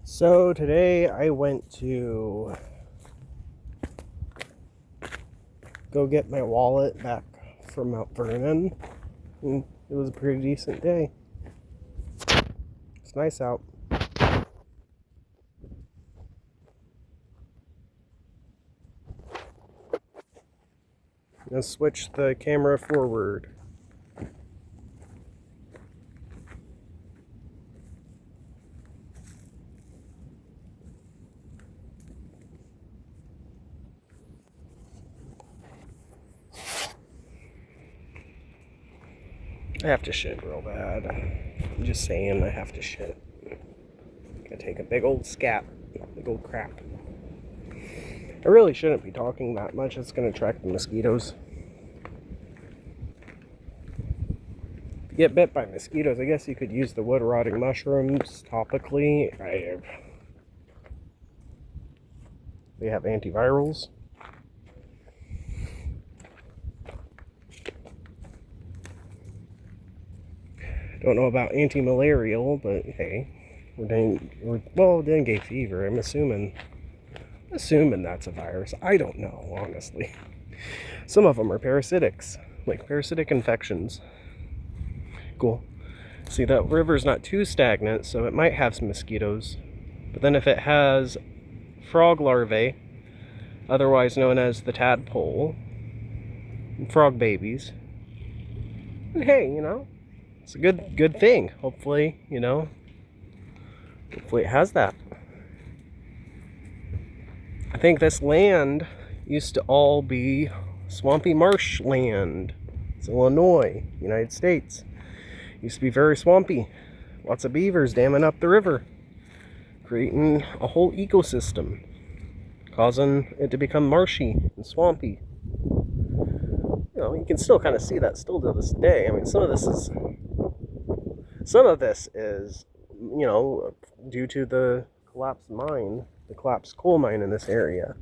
So today I went to go get my wallet back from Mount Vernon, and it was a pretty decent day. It's nice out. Let's switch the camera forward. I have to shit real bad. I'm just saying, I have to shit. Gotta take a big old scat, big old crap. I really shouldn't be talking that much. It's gonna attract the mosquitoes. If you get bit by mosquitoes, I guess you could use the wood rotting mushrooms topically. They have antivirals. Don't know about anti-malarial, but hey, dengue fever. I'm assuming that's a virus. I don't know, honestly. Some of them are parasitics, like parasitic infections. Cool. See, that river's not too stagnant, so it might have some mosquitoes. But then if it has frog larvae, otherwise known as the tadpole, and frog babies, and hey, it's a good thing. Hopefully it has that. I think this land used to all be swampy marsh land. It's Illinois, United States. Used to be very swampy. Lots of beavers damming up the river, creating a whole ecosystem, causing it to become marshy and swampy. You can still kind of see that still to this day. I mean, some of this is due to the collapsed mine, the collapsed coal mine in this area.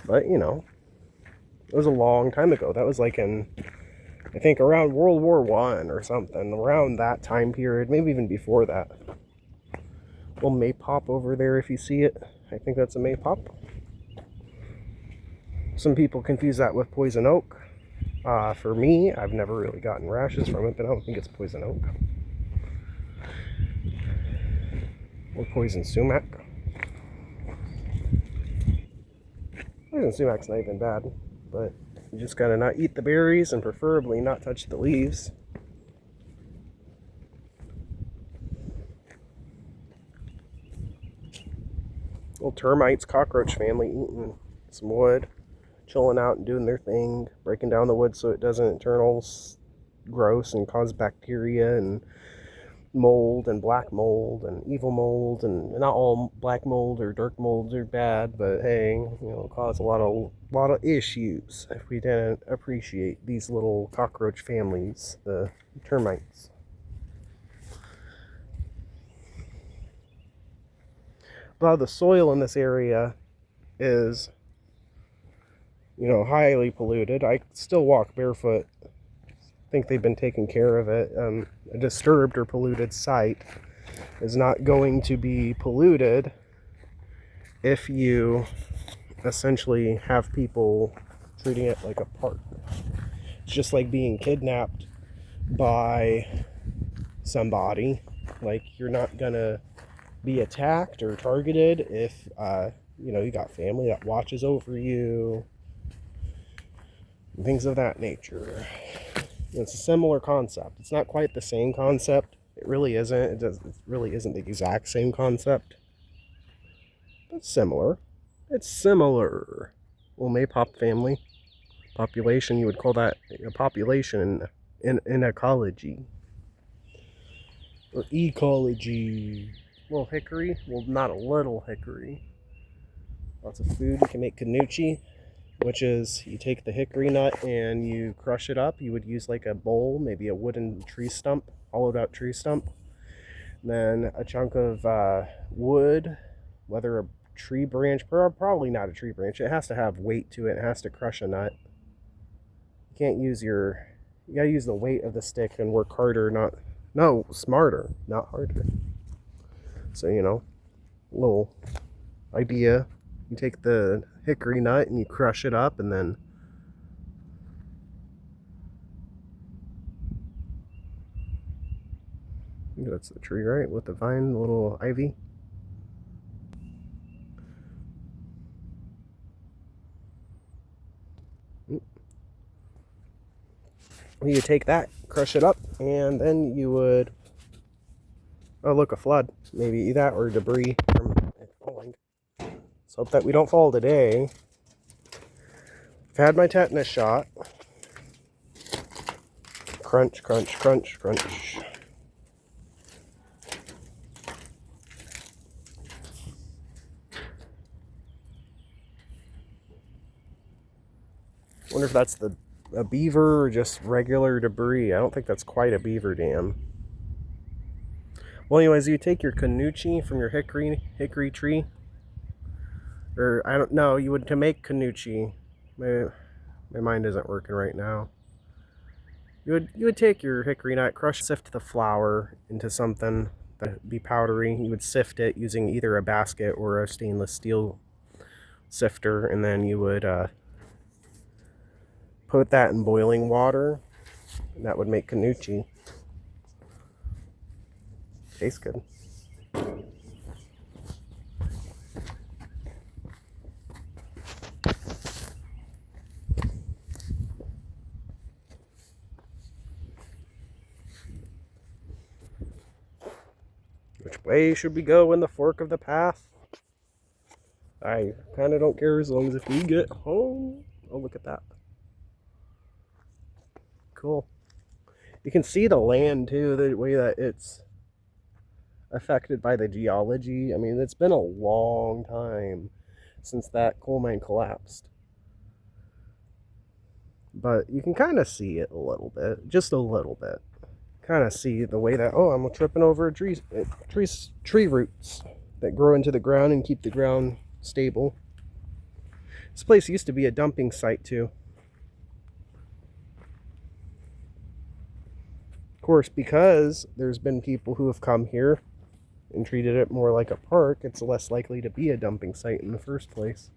But, it was a long time ago. That was like I think around World War I or something, around that time period, maybe even before that. Little maypop over there if you see it. I think that's a maypop. Some people confuse that with poison oak. For me, I've never really gotten rashes from it, but I don't think it's poison oak. Or poison sumac. Poison sumac's not even bad, but you just gotta not eat the berries and preferably not touch the leaves. Little termites, cockroach family eating some wood, chilling out and doing their thing, breaking down the wood so it doesn't internal gross and cause bacteria and mold and black mold and evil mold. And not all black mold or dark molds are bad, but hey, cause a lot of issues if we didn't appreciate these little cockroach families, the termites. A lot of the soil in this area is highly polluted. I still walk barefoot. I think they've been taking care of it. A disturbed or polluted site is not going to be polluted if you essentially have people treating it like a park. It's just like being kidnapped by somebody. Like, you're not gonna be attacked or targeted if you got family that watches over you, and things of that nature. It's a similar concept. It's not quite the same concept. It really isn't. It really isn't the exact same concept. But similar. It's similar. Well, maypop family. Population, you would call that a population in ecology. Or ecology. Little hickory. Well, not a little hickory. Lots of food. You can make kanuchi, which is you take the hickory nut and you crush it up. You would use like a bowl, maybe a wooden tree stump, hollowed out tree stump. Then a chunk of wood, whether a tree branch, probably not a tree branch. It has to have weight to it. It has to crush a nut. You can't use you gotta use the weight of the stick and work harder, smarter, not harder. So, little idea. You take the hickory nut and you crush it up, and then I think that's the tree, right? With the vine, the little ivy. You take that, crush it up, and then you would, oh look, a flood. Maybe that or debris from it falling. Let's hope that we don't fall today. I've had my tetanus shot. Crunch, crunch, crunch, crunch. Wonder if that's a beaver or just regular debris. I don't think that's quite a beaver dam. Well, anyways, you take your canucci from your hickory tree, or I don't know. You would, to make canucci. My mind isn't working right now. You would take your hickory nut, crush, sift the flour into something that be powdery. You would sift it using either a basket or a stainless steel sifter, and then you would put that in boiling water, and that would make canucci. Tastes good. Which way should we go in the fork of the path? I kind of don't care as long as if we get home. Oh, look at that. Cool. You can see the land too, the way that it's affected by the geology. I mean, it's been a long time since that coal mine collapsed. But you can kind of see it a little bit, just a little bit. Kind of see the way that, oh, I'm tripping over tree roots that grow into the ground and keep the ground stable. This place used to be a dumping site too. Of course, because there's been people who have come here and treated it more like a park, it's less likely to be a dumping site in the first place.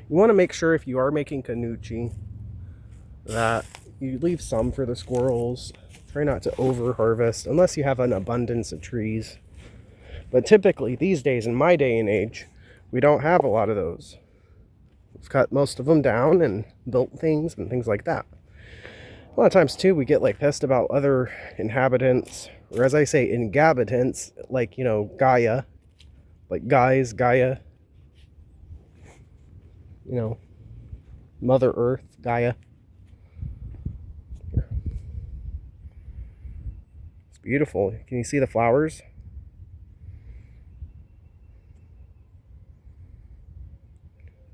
You want to make sure if you are making canucci that you leave some for the squirrels. Try not to over harvest unless you have an abundance of trees. But typically these days, in my day and age, we don't have a lot of those. We've cut most of them down and built things and things like that. A lot of times too, we get like pissed about other inhabitants, or as I say, ingabitants, like, you know, Gaia, like guys, Gaia, you know, Mother Earth, Gaia. Here. It's beautiful. Can you see the flowers?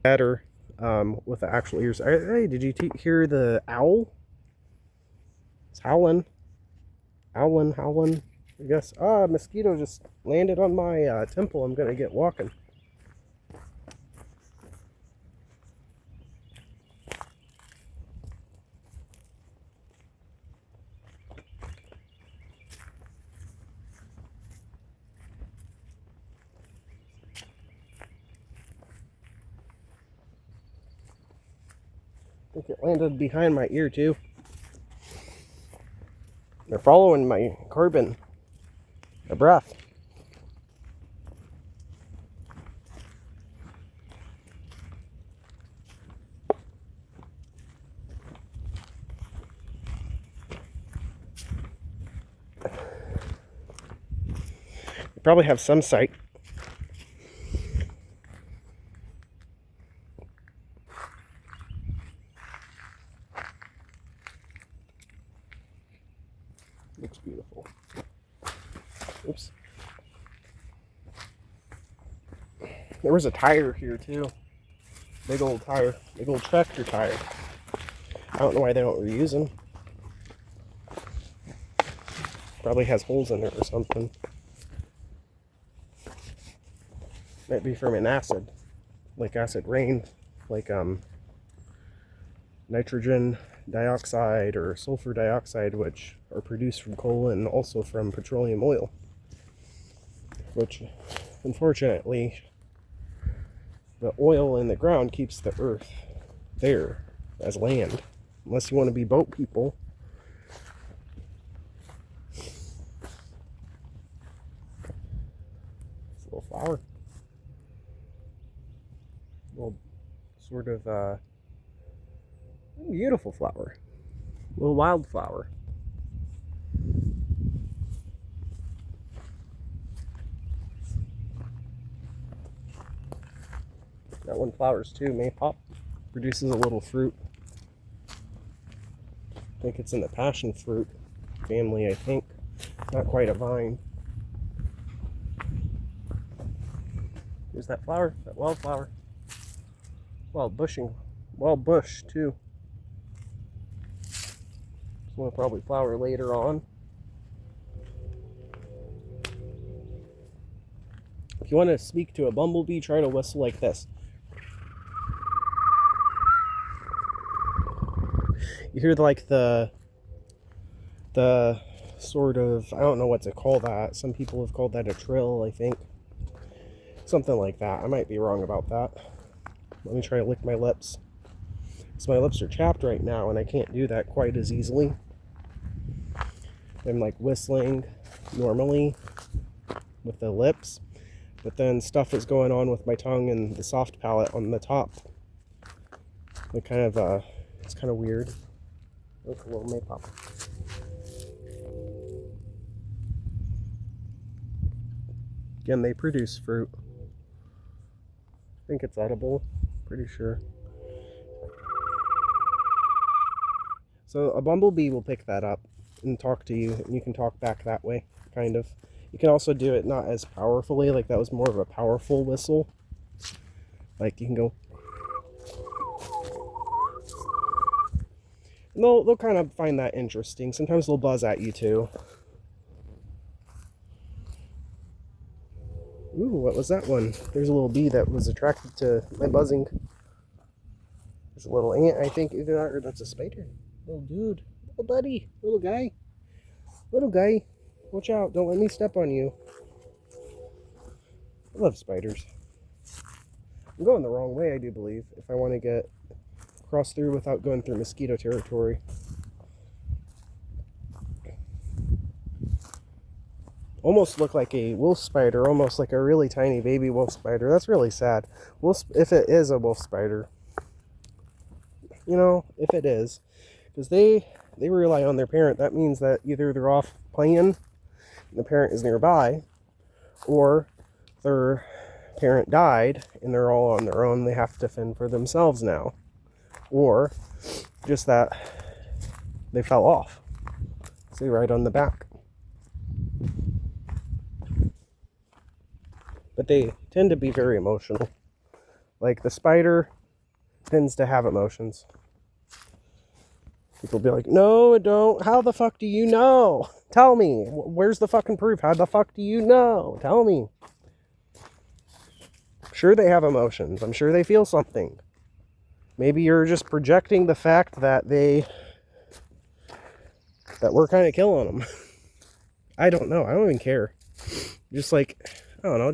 Better with the actual ears. Hey, did you hear the owl? It's howling. Howling, howling. I guess. Ah, mosquito just landed on my temple. I'm gonna get walking. I think it landed behind my ear too. They're following my carbon, my breath. They probably have some sight. Looks beautiful. Oops. There was a tire here too. Big old tire. Big old tractor tire. I don't know why they don't reuse them. Probably has holes in it or something. Might be from an acid. Like acid rain. Like nitrogen dioxide or sulfur dioxide, which are produced from coal and also from petroleum oil, which unfortunately the oil in the ground keeps the earth there as land, unless you want to be boat people. It's a little flower, little sort of beautiful flower, little wildflower. That one flowers too, maypop. Produces a little fruit. I think it's in the passion fruit family, I think. Not quite a vine. There's that flower, that wildflower. Wild bush too. This one will probably flower later on. If you want to speak to a bumblebee, try to whistle like this. You hear like the sort of, I don't know what to call that. Some people have called that a trill, I think. Something like that. I might be wrong about that. Let me try to lick my lips. Because my lips are chapped right now and I can't do that quite as easily. I'm like whistling normally with the lips, but then stuff is going on with my tongue and the soft palate on the top. It kind of, it's kind of weird. Look, a little maypop. Again, they produce fruit. I think it's edible, pretty sure. So a bumblebee will pick that up and talk to you, and you can talk back that way, kind of. You can also do it not as powerfully, like that was more of a powerful whistle. Like you can go. And they'll kind of find that interesting. Sometimes they'll buzz at you too. Ooh, what was that one? There's a little bee that was attracted to my buzzing. There's a little ant, I think, either that or that's a spider. Little dude, little buddy, little guy. Little guy, watch out, don't let me step on you. I love spiders. I'm going the wrong way, I do believe, if I want to get cross through without going through mosquito territory. Almost look like a wolf spider, almost like a really tiny baby wolf spider. That's really sad. If it is a wolf spider, you know, if it is, because they rely on their parent. That means that either they're off playing and the parent is nearby, or their parent died and they're all on their own. They have to fend for themselves now, or just that they fell off. See, right on the back. But they tend to be very emotional. Like the spider tends to have emotions. People be like, no, it don't. How the fuck do you know? Tell me. Where's the fucking proof? How the fuck do you know? Tell me. Sure, they have emotions. I'm sure they feel something. Maybe you're just projecting the fact that we're kind of killing them. I don't know. I don't even care. Just like, I don't know.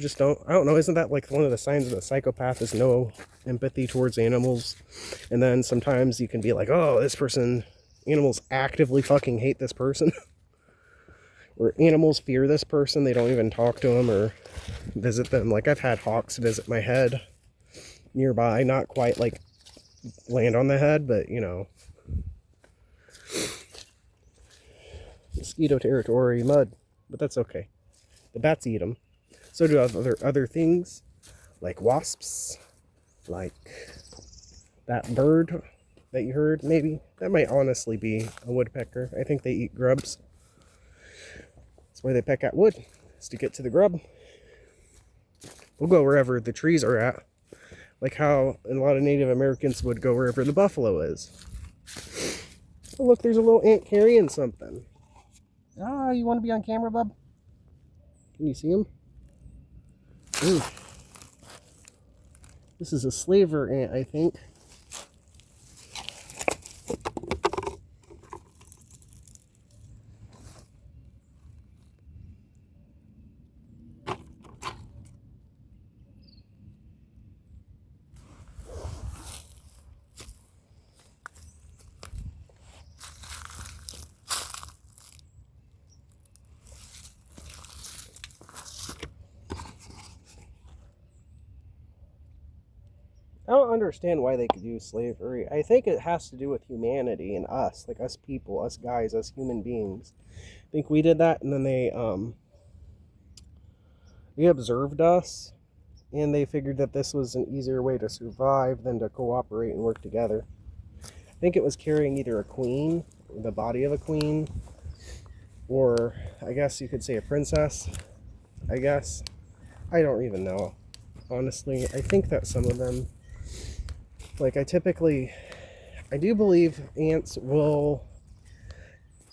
I don't know. Isn't that like one of the signs of a psychopath is no empathy towards animals? And then sometimes you can be like, oh, animals actively fucking hate this person. Or animals fear this person. They don't even talk to them or visit them. Like I've had hawks visit my head nearby. Not quite like land on the head, but you know. Mosquito territory, mud. But that's okay. The bats eat them. So do other things, like wasps, like that bird that you heard, maybe. That might honestly be a woodpecker. I think they eat grubs. That's why they peck at wood, is to get to the grub. We'll go wherever the trees are at, like how a lot of Native Americans would go wherever the buffalo is. Oh, look, there's a little ant carrying something. Ah, you want to be on camera, bub? Can you see him? Ooh. This is a slaver ant, I think. I don't understand why they could use slavery. I think it has to do with humanity and us, like us people, us guys, us human beings. I think we did that, and then they observed us, and they figured that this was an easier way to survive than to cooperate and work together. I think it was carrying either a queen, or the body of a queen, or I guess you could say a princess, I guess. I don't even know. Honestly, I think that some of them, like I do believe ants will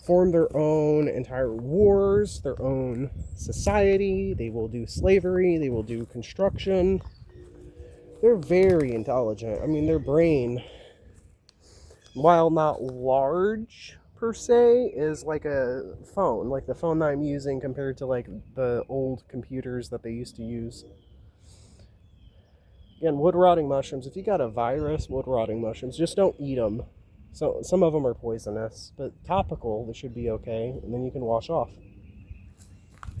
form their own entire wars, their own society. They will do slavery, they will do construction. They're very intelligent. I mean, their brain, while not large per se, is like a phone, like the phone that I'm using compared to like the old computers that they used to use. Again, wood rotting mushrooms. If you got a virus, wood rotting mushrooms, just don't eat them. So some of them are poisonous, but topical, they should be okay, and then you can wash off.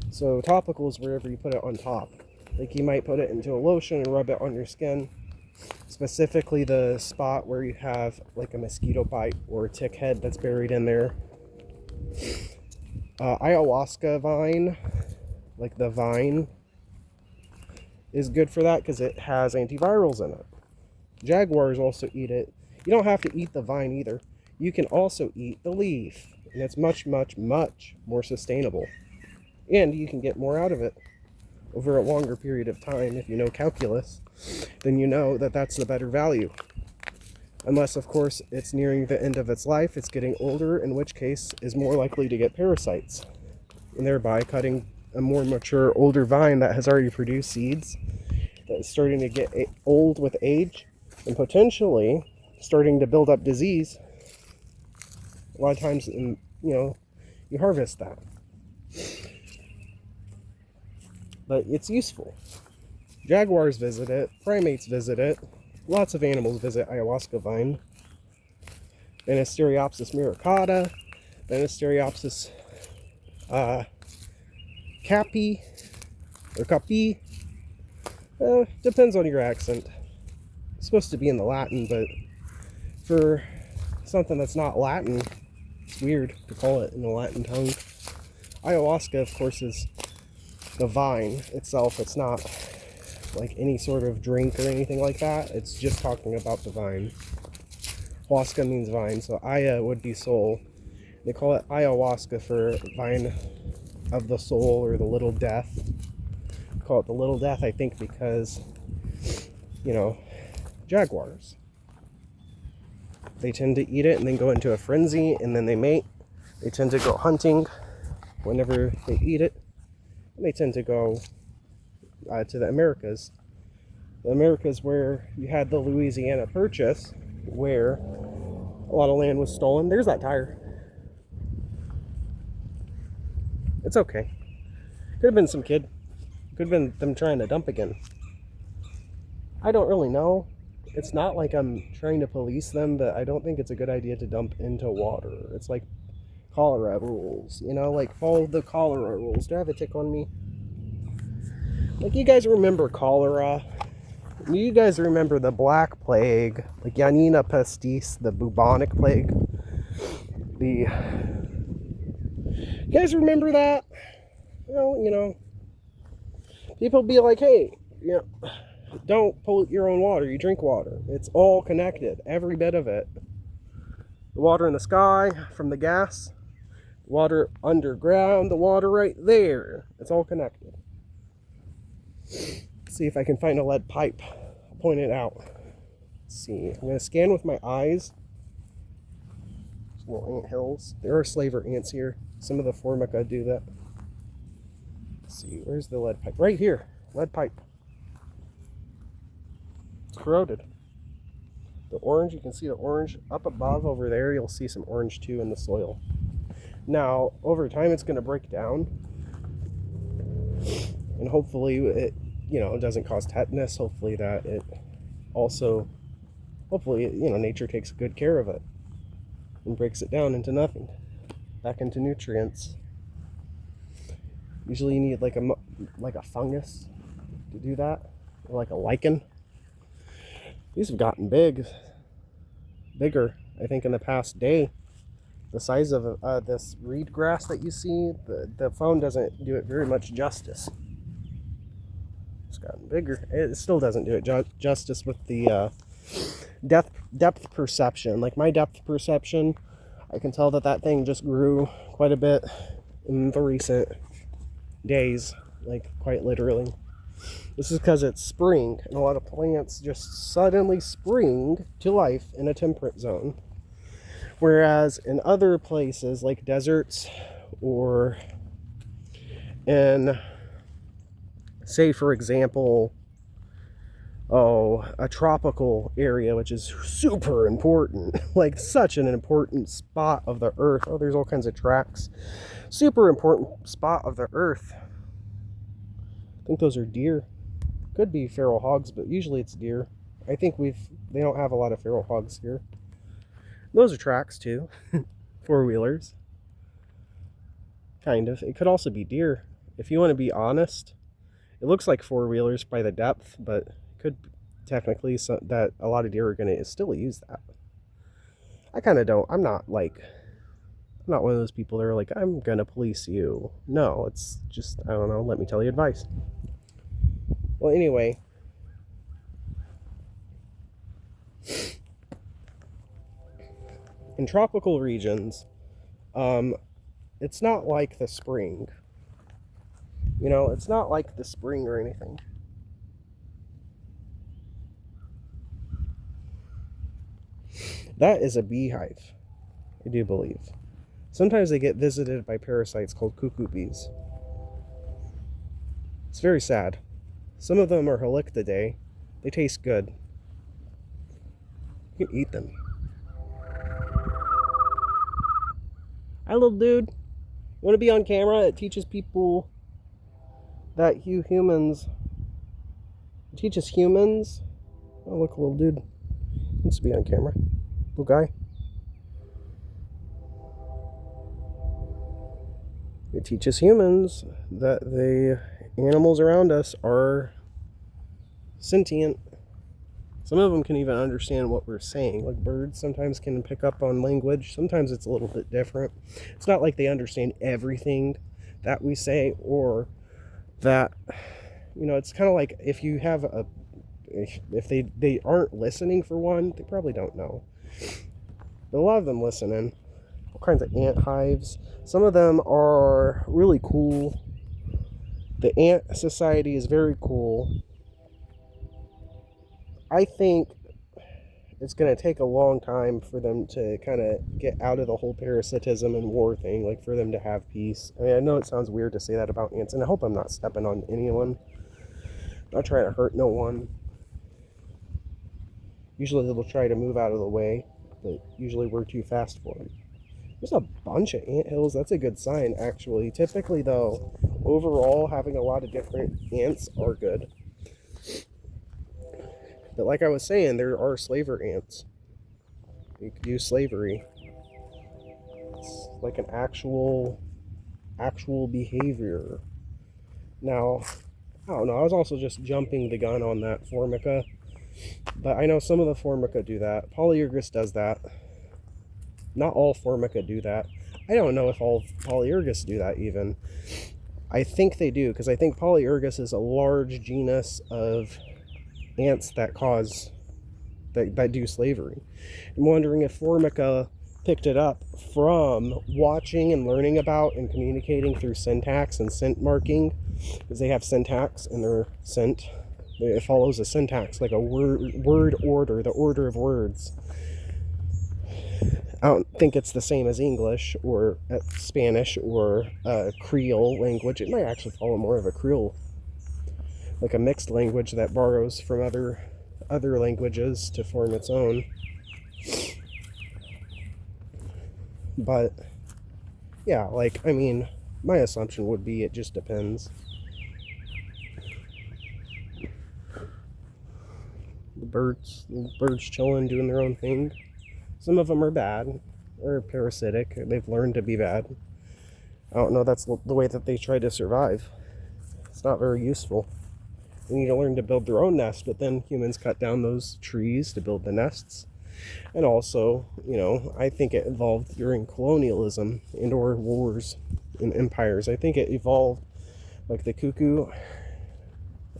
So topical is wherever you put it on top. Like you might put it into a lotion and rub it on your skin, specifically the spot where you have like a mosquito bite or a tick head that's buried in there. Ayahuasca vine, like the vine, is good for that because it has antivirals in it. Jaguars also eat it. You don't have to eat the vine either. You can also eat the leaf, and it's much, much, much more sustainable. And you can get more out of it over a longer period of time. If you know calculus, then you know that that's the better value. Unless, of course, it's nearing the end of its life, it's getting older, in which case is more likely to get parasites, and thereby cutting a more mature, older vine that has already produced seeds, that is starting to get old with age, and potentially starting to build up disease. A lot of times, you harvest that. But it's useful. Jaguars visit it, primates visit it, lots of animals visit ayahuasca vine. Banisteriopsis muricata, Banisteriopsis capi, or capi. Depends on your accent. It's supposed to be in the Latin, but for something that's not Latin, it's weird to call it in the Latin tongue. Ayahuasca, of course, is the vine itself. It's not like any sort of drink or anything like that. It's just talking about the vine. Huasca means vine, so aya would be soul. They call it ayahuasca for vine of the soul, or the little death. They call it the little death, I think, because, jaguars. They tend to eat it and then go into a frenzy, and then they mate. They tend to go hunting whenever they eat it. And they tend to go to the Americas. The Americas, where you had the Louisiana Purchase, where a lot of land was stolen. There's that tire. It's okay. Could have been some kid. Could have been them trying to dump again. I don't really know. It's not like I'm trying to police them, but I don't think it's a good idea to dump into water. It's like cholera rules, like follow the cholera rules. Do I have a tick on me? Like, you guys remember cholera? You guys remember the Black Plague, like Yanina pestis, the bubonic plague? You guys remember that? People be like, hey, don't pollute your own water. You drink water. It's all connected, every bit of it. The water in the sky from the gas, water underground, the water right there. It's all connected. Let's see if I can find a lead pipe. I'll point it out. Let's see. I'm going to scan with my eyes. There's little ant hills. There are slaver ants here. Some of the formica do that. Let's see. Where's the lead pipe? Right here. Lead pipe. It's corroded. The orange, you can see the orange up above over there. You'll see some orange too in the soil. Now, over time, it's going to break down. And hopefully it, doesn't cause tetanus. Hopefully that it also, nature takes good care of it and breaks it down into nothing, back into nutrients. Usually you need like a fungus to do that, or like a lichen. These have gotten bigger, I think, in the past day. The size of this reed grass that you see, the phone doesn't do it very much justice. It's gotten bigger. It still doesn't do it justice with the depth perception. Like my depth perception, I can tell that that thing just grew quite a bit in the recent days, like quite literally. This is because it's spring, and a lot of plants just suddenly spring to life in a temperate zone. Whereas in other places, like deserts, or in, say for example, a tropical area, which is super important, like such an important spot of the earth. Oh, there's all kinds of tracks. Super important spot of the earth. I think those are deer. Could be feral hogs, but usually it's deer. I think they don't have a lot of feral hogs here. Those are tracks too. Four-wheelers. Kind of. It could also be deer. If you want to be honest, it looks like four-wheelers by the depth, but it could technically that a lot of deer are going to still use that. I kind of don't. I'm not one of those people that are like, I'm going to police you. No, it's just, I don't know, let me tell you advice. Well, anyway. In tropical regions, it's not like the spring. You know, it's not like the spring or anything. That is a beehive, I do believe. Sometimes they get visited by parasites called cuckoo bees. It's very sad. Some of them are halictidae. They taste good. You can eat them. Hi, little dude. You want to be on camera? It teaches people that humans... It teaches humans... Oh, look, little dude. He wants to be on camera. Little guy. It teaches humans that the animals around us are sentient. Some of them can even understand what we're saying. Like birds sometimes can pick up on language. Sometimes it's a little bit different. It's not like they understand everything that we say, or that, you know, it's kind of like if you have if they aren't listening for one, they probably don't know. But a lot of them listen in. All kinds of ant hives. Some of them are really cool. The ant society is very cool. I think it's going to take a long time for them to kind of get out of the whole parasitism and war thing, like for them to have peace. I mean, I know it sounds weird to say that about ants, and I hope I'm not stepping on anyone. I'm not trying to hurt no one. Usually they'll try to move out of the way, but usually we're too fast for them. There's a bunch of anthills. That's a good sign, actually. Typically, though, overall, having a lot of different ants are good. But like I was saying, there are slaver ants. You could use slavery. It's like an actual behavior. Now, I don't know. I was also just jumping the gun on that formica. But I know some of the formica do that. Polyergus does that. Not all formica do that. I don't know if all Polyergus do that even. I think they do, because I think Polyergus is a large genus of ants that do slavery. I'm wondering if formica picked it up from watching and learning about and communicating through syntax and scent marking, because they have syntax in their scent. It follows a syntax, like a word order, the order of words. I don't think it's the same as English or Spanish or Creole language. It might actually follow more of a Creole, like a mixed language that borrows from other languages to form its own. But yeah, like, I mean, my assumption would be it just depends. The birds chilling, doing their own thing. Some of them are bad, or parasitic. They've learned to be bad. I don't know, that's the way that they try to survive. It's not very useful. They need to learn to build their own nest, but then humans cut down those trees to build the nests. And also, I think it evolved during colonialism and or wars and empires. I think it evolved like the cuckoo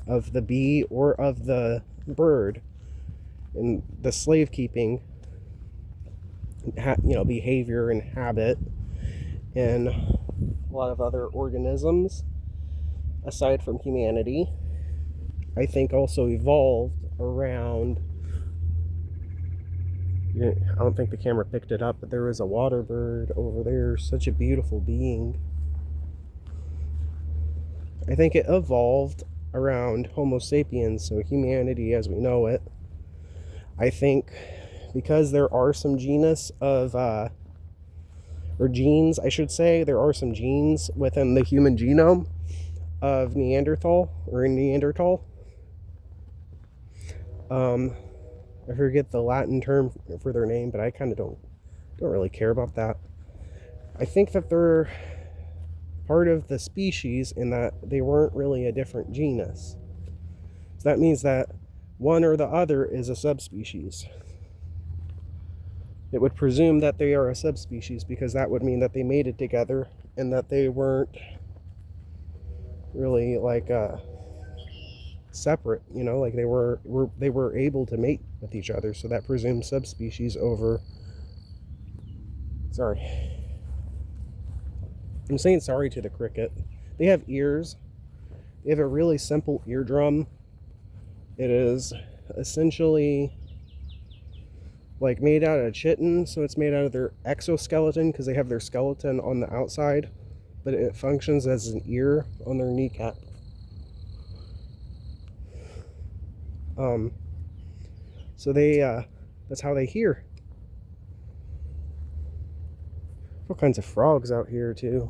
of the bee or of the bird, and the slave keeping behavior and habit, and a lot of other organisms aside from humanity, I think also evolved around, I don't think the camera picked it up, but there was a water bird over there, such a beautiful being. I think it evolved around Homo sapiens, so humanity as we know it. I think because there are some genus of, or genes, I should say, there are some genes within the human genome of Neanderthal, or in Neanderthal. I forget the Latin term for their name, but I kind of don't really care about that. I think that they're part of the species in that they weren't really a different genus. So that means that one or the other is a subspecies. It would presume that they are a subspecies, because that would mean that they mated together and that they weren't really like separate, like they were able to mate with each other. So that presumes subspecies over, sorry, I'm saying sorry to the cricket. They have ears. They have a really simple eardrum. It is essentially like made out of chitin, so it's made out of their exoskeleton, because they have their skeleton on the outside, but it functions as an ear on their kneecap. So they that's how they hear. All kinds of frogs out here too.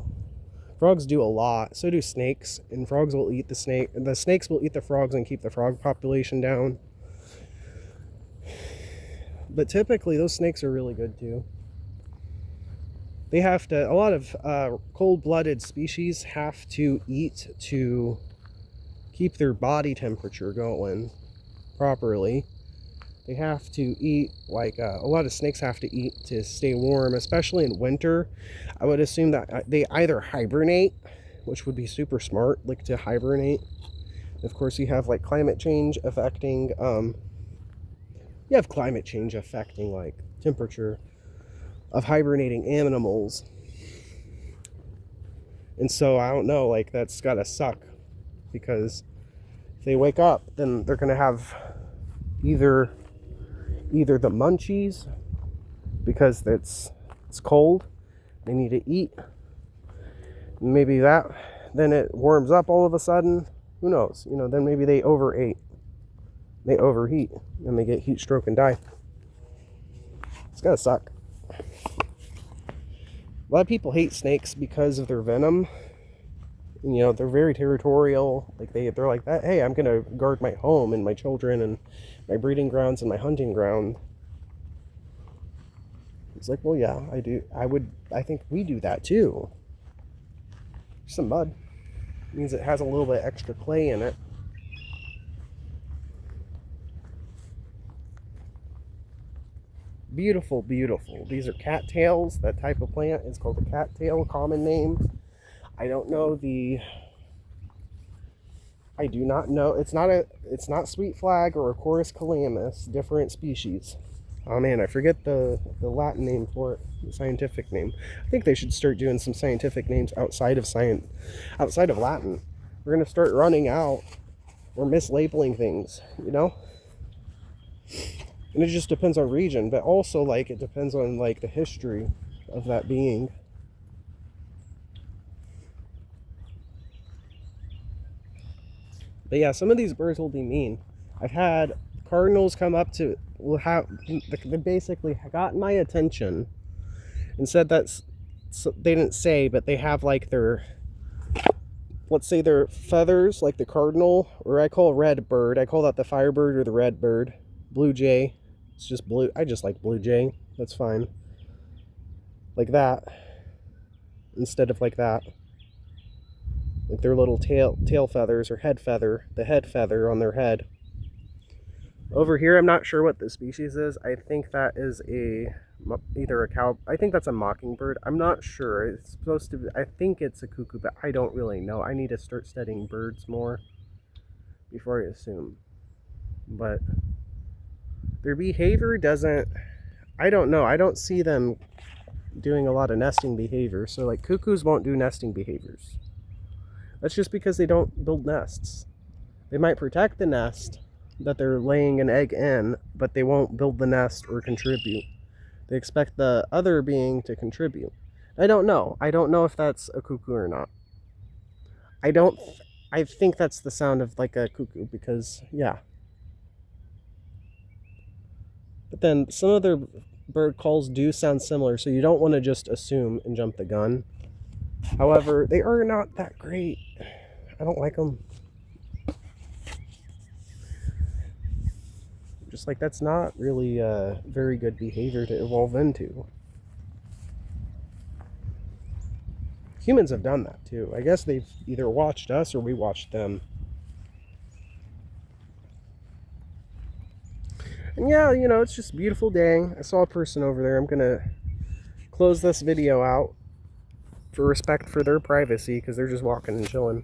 Frogs do a lot. So do snakes, and frogs will eat the snake. The snakes will eat the frogs and keep the frog population down. But typically those snakes are really good too. They have to, a lot of cold-blooded species have to eat to keep their body temperature going properly. They have to eat, like a lot of snakes have to eat to stay warm, especially in winter. I would assume that they either hibernate, which would be super smart, like to hibernate. Of course, you have like climate change affecting, like temperature of hibernating animals. And so I don't know, like that's gotta suck, because if they wake up, then they're gonna have either the munchies, because it's cold, they need to eat, maybe that, then it warms up all of a sudden, who knows, then maybe they overheat, and they get heat stroke and die. It's gotta suck. A lot of people hate snakes because of their venom. They're very territorial. Like they're like that. Hey, I'm gonna guard my home and my children and my breeding grounds and my hunting ground. It's like, well, yeah, I do. I think we do that too. Some mud. It means it has a little bit extra clay in it. Beautiful, beautiful. These are cattails. That type of plant is called a cattail, common name. I don't know I do not know. It's not sweet flag or Acorus calamus, different species. Oh man, I forget the Latin name for it, the scientific name. I think they should start doing some scientific names outside of Latin. We're gonna start running out or mislabeling things, And it just depends on region, but also like it depends on like the history of that being. But yeah, some of these birds will be mean. I've had cardinals come up to, they basically got my attention and said that's, they didn't say, but they have like their, let's say their feathers, like the cardinal, or I call red bird. I call that the firebird or the red bird. Blue jay. It's just blue. I just like blue jay. That's fine. Like that. Instead of like that. like their little tail feathers or head feather, the head feather on their head. Over here, I'm not sure what the species is. I think that is either a cow. I think that's a mockingbird. I'm not sure. It's supposed to be, I think it's a cuckoo, but I don't really know. I need to start studying birds more before I assume. But their behavior doesn't, I don't know. I don't see them doing a lot of nesting behavior. So like cuckoos won't do nesting behaviors. That's just because they don't build nests. They might protect the nest that they're laying an egg in, but they won't build the nest or contribute. They expect the other being to contribute. I don't know. I don't know if that's a cuckoo or not. I think that's the sound of like a cuckoo because, yeah. But then some of their bird calls do sound similar, so you don't want to just assume and jump the gun. However, they are not that great. I don't like them. Just like that's not really very good behavior to evolve into. Humans have done that too. I guess they've either watched us or we watched them. And yeah, you know, it's just a beautiful day. I saw a person over there. I'm gonna close this video out for respect for their privacy because they're just walking and chilling.